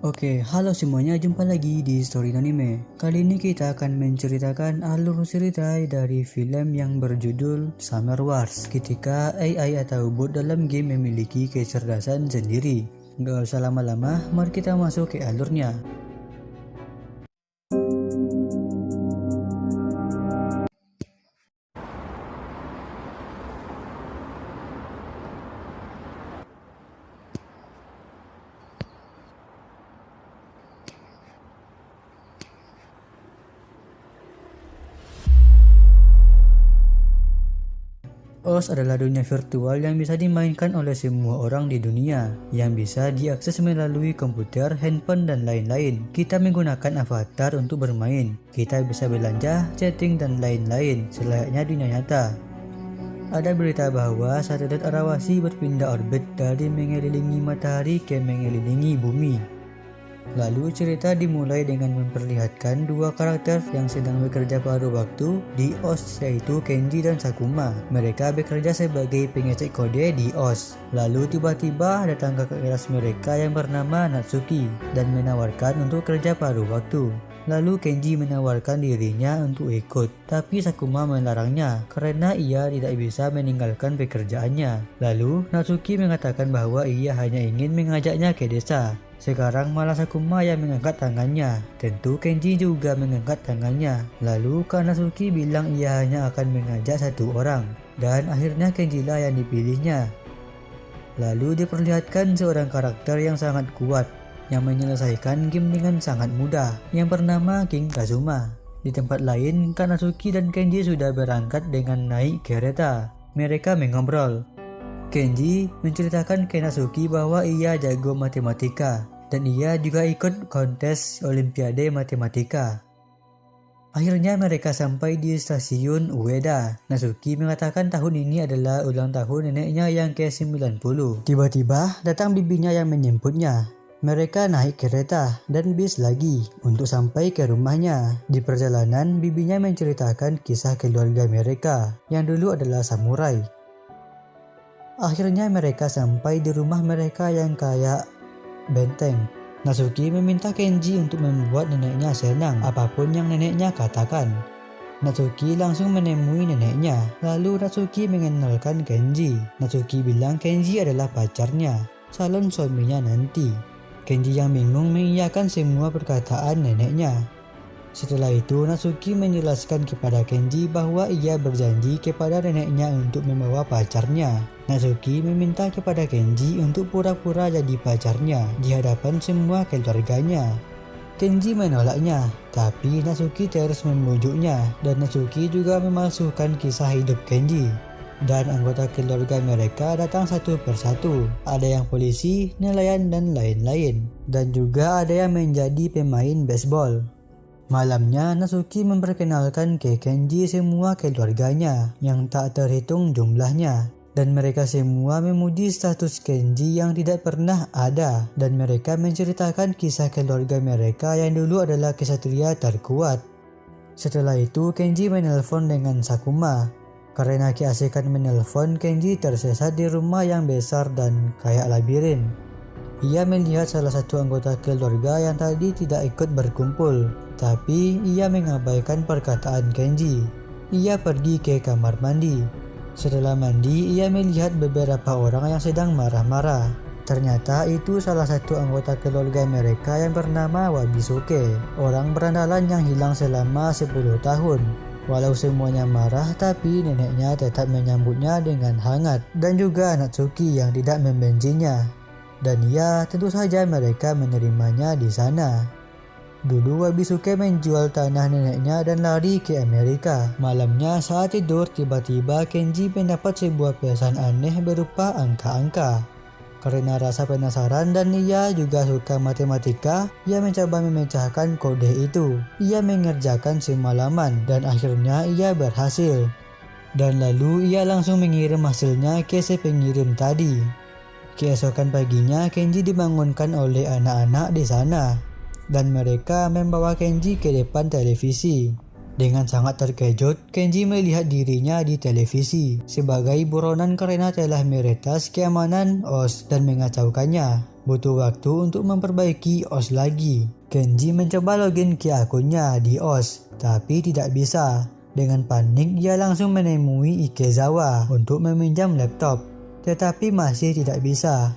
Oke, halo semuanya, jumpa lagi di Story Anime. Kali ini kita akan menceritakan alur cerita dari film yang berjudul Summer Wars, ketika AI atau bot dalam game memiliki kecerdasan sendiri. Nggak usah lama-lama, mari kita masuk ke alurnya. OS adalah dunia virtual yang bisa dimainkan oleh semua orang di dunia, yang bisa diakses melalui komputer, handphone, dan lain-lain. Kita menggunakan avatar untuk bermain. Kita bisa belanja, chatting, dan lain-lain, selayaknya dunia nyata. Ada berita bahwa satelit Arawasi berpindah orbit dari mengelilingi matahari ke mengelilingi bumi. Lalu cerita dimulai dengan memperlihatkan dua karakter yang sedang bekerja paruh waktu di OS, yaitu Kenji dan Sakuma. Mereka bekerja sebagai pengecek kode di OS. Lalu tiba-tiba datang kakak kelas mereka yang bernama Natsuki dan menawarkan untuk kerja paruh waktu. Lalu Kenji menawarkan dirinya untuk ikut, tapi Sakuma melarangnya karena ia tidak bisa meninggalkan pekerjaannya. Lalu Natsuki mengatakan bahwa ia hanya ingin mengajaknya ke desa. Sekarang malah Sakuma yang mengangkat tangannya. Tentu Kenji juga mengangkat tangannya. Lalu Kak Natsuki bilang ia hanya akan mengajak satu orang, dan akhirnya Kenji lah yang dipilihnya. Lalu diperlihatkan seorang karakter yang sangat kuat, yang menyelesaikan game dengan sangat mudah, yang bernama King Kazuma. Di tempat lain, Kak Natsuki dan Kenji sudah berangkat dengan naik kereta. Mereka mengobrol. Kenji menceritakan ke Natsuki bahwa ia jago matematika, dan ia juga ikut kontes Olimpiade Matematika. Akhirnya mereka sampai di stasiun Ueda. Natsuki mengatakan tahun ini adalah ulang tahun neneknya yang ke-90. Tiba-tiba datang bibinya yang menjemputnya. Mereka naik kereta dan bis lagi untuk sampai ke rumahnya. Di perjalanan, bibinya menceritakan kisah keluarga mereka yang dulu adalah samurai. Akhirnya mereka sampai di rumah mereka yang kayak benteng. Natsuki meminta Kenji untuk membuat neneknya senang apapun yang neneknya katakan. Natsuki langsung menemui neneknya. Lalu Natsuki mengenalkan Kenji. Natsuki bilang Kenji adalah pacarnya, calon suaminya nanti. Kenji yang bingung mengiyakan semua perkataan neneknya. Setelah itu Natsuki menjelaskan kepada Kenji bahwa ia berjanji kepada neneknya untuk membawa pacarnya. Natsuki meminta kepada Kenji untuk pura-pura jadi pacarnya di hadapan semua keluarganya. Kenji menolaknya, tapi Natsuki terus membujuknya, dan Natsuki juga memalsukan kisah hidup Kenji. Dan anggota keluarga mereka datang satu persatu. Ada yang polisi, nelayan, dan lain-lain. Dan juga ada yang menjadi pemain baseball. Malamnya, Natsuki memperkenalkan ke Kenji semua keluarganya yang tak terhitung jumlahnya. Dan mereka semua memuji status Kenji yang tidak pernah ada. Dan mereka menceritakan kisah keluarga mereka yang dulu adalah kesatria terkuat. Setelah itu, Kenji menelpon dengan Sakuma. Karena keasikan menelpon, Kenji tersesat di rumah yang besar dan kayak labirin. Ia melihat salah satu anggota keluarga yang tadi tidak ikut berkumpul, tapi ia mengabaikan perkataan Kenji. Ia pergi ke kamar mandi. Setelah mandi, ia melihat beberapa orang yang sedang marah-marah. Ternyata itu salah satu anggota keluarga mereka yang bernama Wabisuke, orang berandalan yang hilang selama 10 tahun. Walau semuanya marah, tapi neneknya tetap menyambutnya dengan hangat, dan juga Natsuki yang tidak membencinya. Dan ya, tentu saja mereka menerimanya di sana. Dulu Wabisuke menjual tanah neneknya dan lari ke Amerika. Malamnya saat tidur, tiba-tiba Kenji mendapat sebuah pesan aneh berupa angka-angka. Karena rasa penasaran dan ia juga suka matematika, ia mencoba memecahkan kode itu. Ia mengerjakan semalaman dan akhirnya ia berhasil. Dan lalu ia langsung mengirim hasilnya ke si pengirim tadi. Keesokan paginya, Kenji dibangunkan oleh anak-anak di sana, dan mereka membawa Kenji ke depan televisi. Dengan sangat terkejut, Kenji melihat dirinya di televisi sebagai buronan karena telah meretas keamanan OS dan mengacaukannya. Butuh waktu untuk memperbaiki OS lagi. Kenji mencoba login ke akunnya di OS, tapi tidak bisa. Dengan panik, ia langsung menemui Ikezawa untuk meminjam laptop, tetapi masih tidak bisa.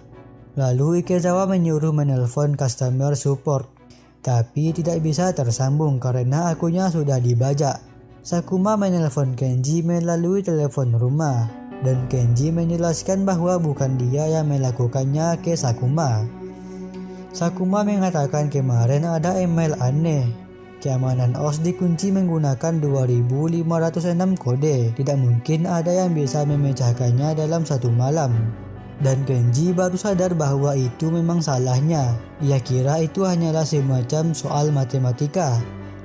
Lalu Ikezawa menyuruh menelpon customer support, tapi tidak bisa tersambung karena akunnya sudah dibajak. Sakuma menelpon Kenji melalui telepon rumah, dan Kenji menjelaskan bahwa bukan dia yang melakukannya ke Sakuma. Sakuma mengatakan kemarin ada email aneh. Keamanan OS dikunci menggunakan 2506 kode. Tidak mungkin ada yang bisa memecahkannya dalam satu malam. Dan Kenji baru sadar bahwa itu memang salahnya. Ia kira itu hanyalah semacam soal matematika.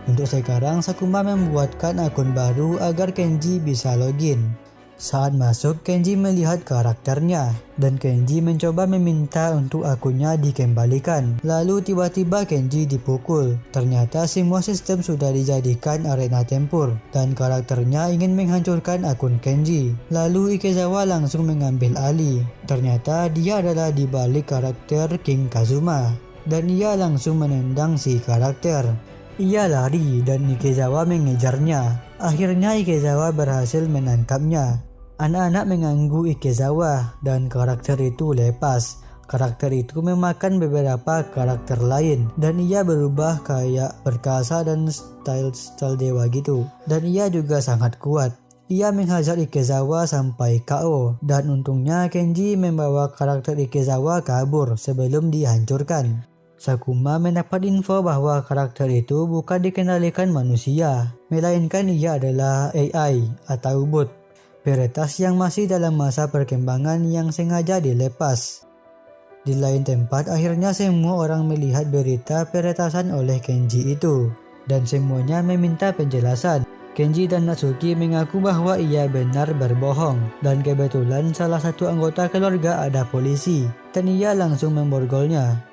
Untuk sekarang, Sakuma membuatkan akun baru agar Kenji bisa login. Saat masuk, Kenji melihat karakternya, dan Kenji mencoba meminta untuk akunnya dikembalikan. Lalu tiba-tiba Kenji dipukul. Ternyata semua sistem sudah dijadikan arena tempur, dan karakternya ingin menghancurkan akun Kenji. Lalu Ikezawa langsung mengambil alih. Ternyata dia adalah di balik karakter King Kazuma, dan ia langsung menendang si karakter. Ia lari dan Ikezawa mengejarnya. Akhirnya Ikezawa berhasil menangkapnya. Anak-anak mengganggu Ikezawa dan karakter itu lepas. Karakter itu memakan beberapa karakter lain dan ia berubah kayak perkasa dan style dewa gitu. Dan ia juga sangat kuat. Ia menghajar Ikezawa sampai KO dan untungnya Kenji membawa karakter Ikezawa kabur sebelum dihancurkan. Sakuma mendapat info bahwa karakter itu bukan dikendalikan manusia, melainkan ia adalah AI atau bot, varietas yang masih dalam masa perkembangan yang sengaja dilepas. Di lain tempat, akhirnya semua orang melihat berita peretasan oleh Kenji itu, dan semuanya meminta penjelasan. Kenji dan Natsuki mengaku bahwa ia benar berbohong, dan kebetulan salah satu anggota keluarga ada polisi, dan ia langsung memborgolnya.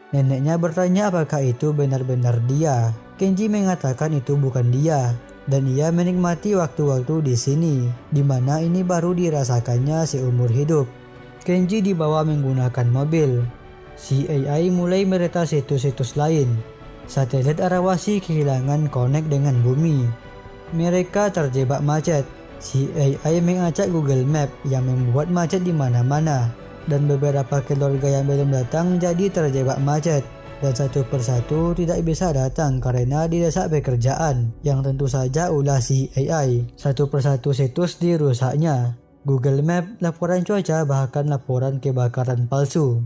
Neneknya bertanya apakah itu benar-benar dia. Kenji mengatakan itu bukan dia, dan ia menikmati waktu-waktu di sini, di mana ini baru dirasakannya seumur hidup. Kenji dibawa menggunakan mobil. Si AI mulai meretas situs-situs lain. Satelit Arawasi kehilangan konek dengan bumi. Mereka terjebak macet. Si AI mengacak Google Map yang membuat macet di mana-mana. Dan beberapa keluarga yang belum datang jadi terjebak macet, dan satu persatu tidak bisa datang karena didesak pekerjaan, yang tentu saja ulah si AI. Satu persatu situs dirusaknya, Google Map, laporan cuaca, bahkan laporan kebakaran palsu.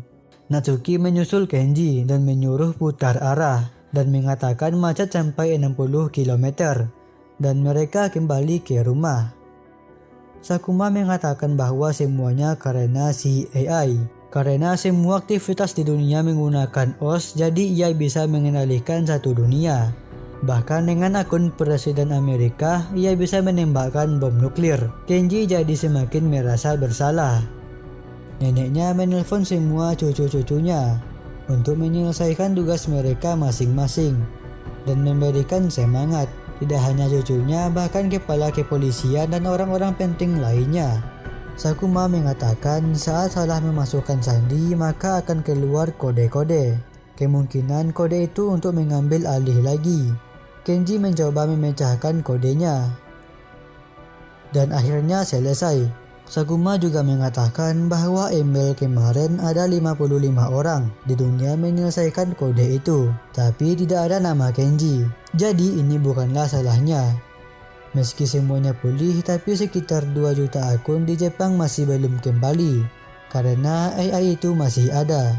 Natsuki menyusul Kenji dan menyuruh putar arah, dan mengatakan macet sampai 60 km, dan mereka kembali ke rumah. Sakuma mengatakan bahwa semuanya karena si AI. Karena semua aktivitas di dunia menggunakan OS, jadi ia bisa mengendalikan satu dunia. Bahkan dengan akun Presiden Amerika, ia bisa menembakkan bom nuklir. Kenji jadi semakin merasa bersalah. Neneknya menelpon semua cucu-cucunya untuk menyelesaikan tugas mereka masing-masing dan memberikan semangat. Tidak hanya cucunya, bahkan kepala kepolisian dan orang-orang penting lainnya. Sakuma mengatakan saat salah memasukkan sandi maka akan keluar kode-kode. Kemungkinan kode itu untuk mengambil alih lagi. Kenji mencoba memecahkan kodenya, dan akhirnya selesai. Sakuma juga mengatakan bahwa email kemarin ada 55 orang di dunia menyelesaikan kode itu, tapi tidak ada nama Kenji. Jadi ini bukanlah salahnya. Meski semuanya pulih, tapi sekitar 2 juta akun di Jepang masih belum kembali, karena AI itu masih ada.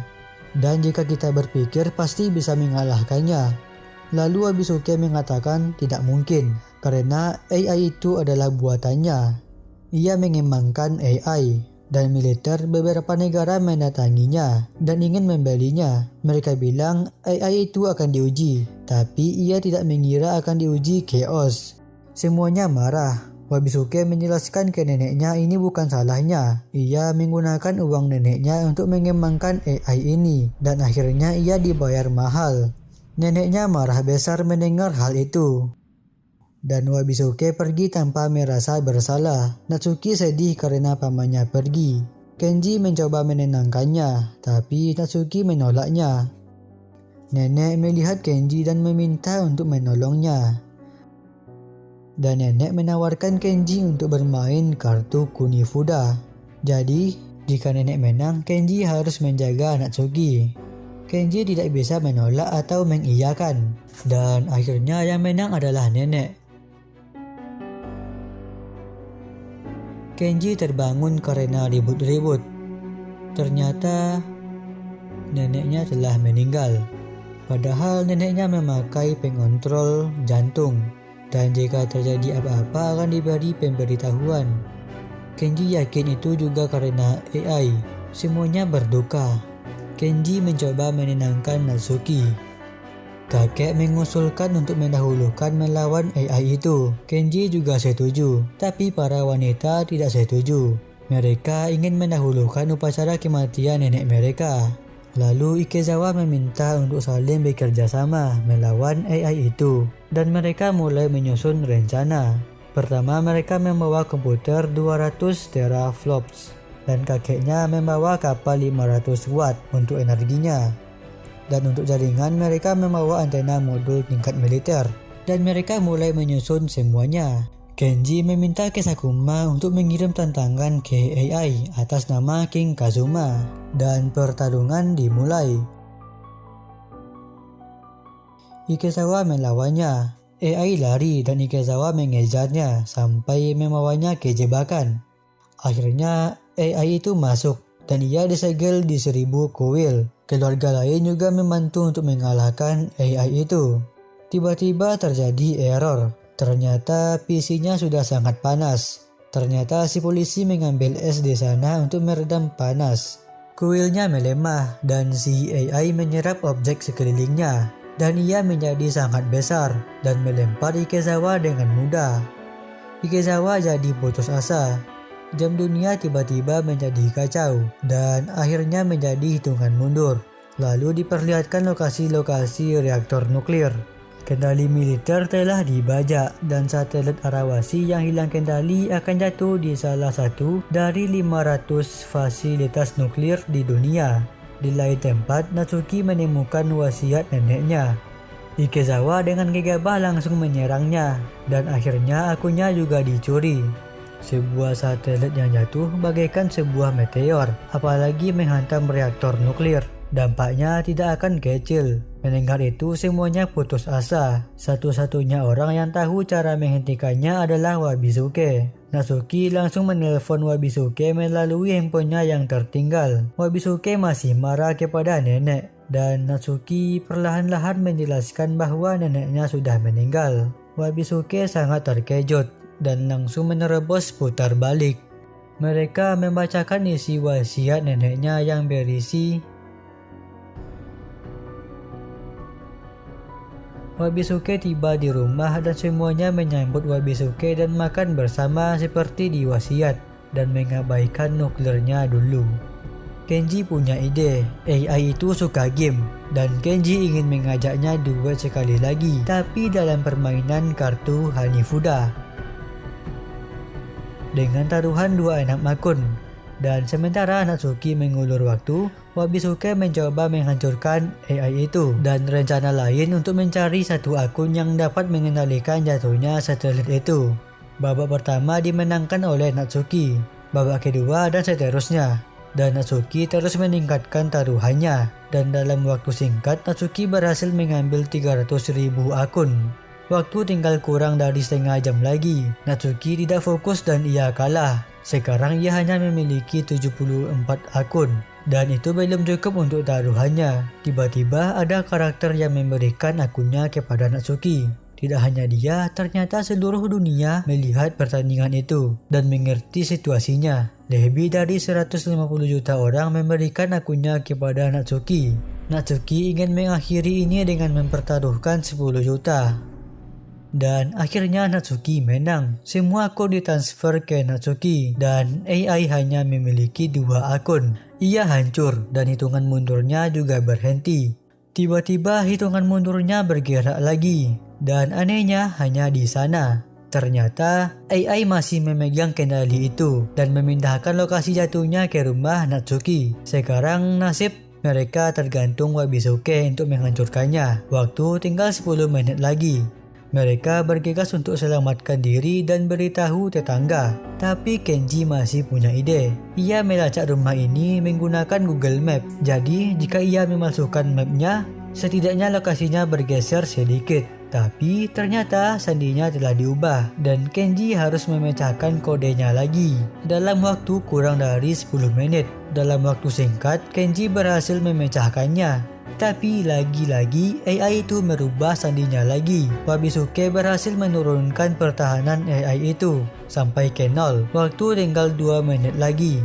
Dan jika kita berpikir pasti bisa mengalahkannya. Lalu Abisuke mengatakan tidak mungkin, karena AI itu adalah buatannya. Ia mengembangkan AI, dan militer beberapa negara mendatanginya dan ingin membelinya. Mereka bilang AI itu akan diuji, tapi ia tidak mengira akan diuji chaos. Semuanya marah. Wabisuke menjelaskan ke neneknya ini bukan salahnya. Ia menggunakan uang neneknya untuk mengembangkan AI ini, dan akhirnya ia dibayar mahal. Neneknya marah besar mendengar hal itu. Dan Wabisuke pergi tanpa merasa bersalah. Natsuki sedih karena pamannya pergi. Kenji mencoba menenangkannya, tapi Natsuki menolaknya. Nenek melihat Kenji dan meminta untuk menolongnya. Dan nenek menawarkan Kenji untuk bermain kartu Kunifuda. Jadi, jika nenek menang, Kenji harus menjaga Natsuki. Kenji tidak bisa menolak atau mengiyakan. Dan akhirnya yang menang adalah nenek. Kenji terbangun karena ribut-ribut. Ternyata neneknya telah meninggal. Padahal neneknya memakai pengontrol jantung. Dan jika terjadi apa-apa akan diberi pemberitahuan. Kenji yakin itu juga karena AI. Semuanya berduka. Kenji mencoba menenangkan Natsuki. Kakek mengusulkan untuk mendahulukan melawan AI itu. Kenji juga setuju, tapi para wanita tidak setuju. Mereka ingin mendahulukan upacara kematian nenek mereka. Lalu Ikezawa meminta untuk saling bekerja sama melawan AI itu. Dan mereka mulai menyusun rencana. Pertama, mereka membawa komputer 200 teraflops. Dan kakeknya membawa kapal 500 watt untuk energinya. Dan untuk jaringan mereka membawa antena modul tingkat militer. Dan mereka mulai menyusun semuanya. Kenji meminta Kesakuma untuk mengirim tantangan ke AI atas nama King Kazuma. Dan pertarungan dimulai. Ikezawa melawannya. AI lari dan Ikezawa mengejarnya sampai membawanya ke jebakan. Akhirnya AI itu masuk dan ia disegel di 1000 kuil. Keluarga lain juga membantu untuk mengalahkan AI itu. Tiba-tiba terjadi error. Ternyata PC-nya sudah sangat panas. Ternyata si polisi mengambil es di sana untuk meredam panas. Kuilnya melemah dan si AI menyerap objek sekelilingnya. Dan ia menjadi sangat besar dan melempar Ikezawa dengan mudah. Ikezawa jadi putus asa. Jam dunia tiba-tiba menjadi kacau dan akhirnya menjadi hitungan mundur. Lalu diperlihatkan lokasi-lokasi reaktor nuklir. Kendali militer telah dibajak dan satelit Arawasi yang hilang kendali akan jatuh di salah satu dari 500 fasilitas nuklir di dunia. Di lain tempat, Natsuki menemukan wasiat neneknya. Ikezawa dengan gegabah langsung menyerangnya dan akhirnya akunnya juga dicuri. Sebuah satelit yang jatuh bagaikan sebuah meteor, apalagi menghantam reaktor nuklir. Dampaknya tidak akan kecil. Mendengar itu semuanya putus asa. Satu-satunya orang yang tahu cara menghentikannya adalah Wabisuke. Natsuki langsung menelpon Wabisuke melalui handphonenya yang tertinggal. Wabisuke masih marah kepada nenek. Dan Natsuki perlahan-lahan menjelaskan bahwa neneknya sudah meninggal. Wabisuke sangat terkejut dan langsung menerobos putar balik. Mereka membacakan isi wasiat neneknya yang berisi, Wabisuke tiba di rumah dan semuanya menyambut Wabisuke dan makan bersama seperti di wasiat dan mengabaikan nuklirnya dulu. Kenji punya ide, AI itu suka game dan Kenji ingin mengajaknya duet sekali lagi tapi dalam permainan kartu Hanifuda. Dengan taruhan 26 akun. Dan sementara Natsuki mengulur waktu, Wabisuke mencoba menghancurkan AI itu dan rencana lain untuk mencari satu akun yang dapat mengendalikan jatuhnya satelit itu. Babak pertama dimenangkan oleh Natsuki, babak kedua dan seterusnya. Dan Natsuki terus meningkatkan taruhannya dan dalam waktu singkat Natsuki berhasil mengambil 300.000 akun. Waktu tinggal kurang dari setengah jam lagi. Natsuki tidak fokus dan ia kalah. Sekarang ia hanya memiliki 74 akun. Dan itu belum cukup untuk taruhannya. Tiba-tiba ada karakter yang memberikan akunnya kepada Natsuki. Tidak hanya dia, ternyata seluruh dunia melihat pertandingan itu dan mengerti situasinya. Lebih dari 150 juta orang memberikan akunnya kepada Natsuki. Natsuki ingin mengakhiri ini dengan mempertaruhkan 10 juta. Dan akhirnya Natsuki menang. Semua akun ditransfer ke Natsuki dan AI hanya memiliki 2 akun. Ia hancur dan hitungan mundurnya juga berhenti. Tiba-tiba hitungan mundurnya bergerak lagi dan anehnya hanya di sana. Ternyata AI masih memegang kendali itu dan memindahkan lokasi jatuhnya ke rumah Natsuki. Sekarang nasib mereka tergantung Wabisuke untuk menghancurkannya. Waktu tinggal 10 menit lagi. Mereka bergegas untuk selamatkan diri dan beritahu tetangga. Tapi Kenji masih punya ide. Ia melacak rumah ini menggunakan Google Map. Jadi jika ia memasukkan mapnya, setidaknya lokasinya bergeser sedikit. Tapi ternyata sandinya telah diubah dan Kenji harus memecahkan kodenya lagi dalam waktu kurang dari 10 menit. Dalam waktu singkat, Kenji berhasil memecahkannya. Tapi lagi-lagi AI itu merubah sandinya lagi. Wabisuke berhasil menurunkan pertahanan AI itu sampai ke 0. Waktu tinggal 2 menit lagi.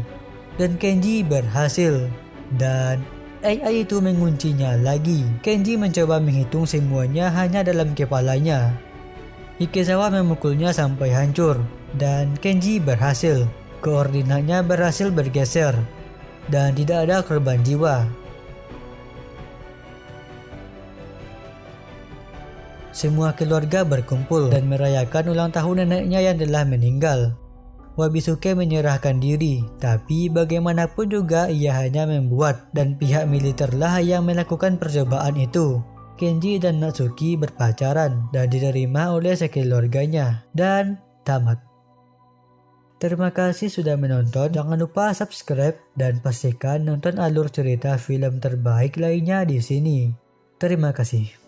Dan Kenji berhasil. Dan AI itu menguncinya lagi. Kenji mencoba menghitung semuanya hanya dalam kepalanya. Ikezawa memukulnya sampai hancur. Dan Kenji berhasil. Koordinatnya berhasil bergeser. Dan tidak ada korban jiwa. Semua keluarga berkumpul dan merayakan ulang tahun neneknya yang telah meninggal. Wabisuke menyerahkan diri, tapi bagaimanapun juga ia hanya membuat dan pihak militerlah yang melakukan percobaan itu. Kenji dan Natsuki berpacaran dan diterima oleh sekeluarganya dan tamat. Terima kasih sudah menonton, jangan lupa subscribe dan pastikan nonton alur cerita film terbaik lainnya di sini. Terima kasih.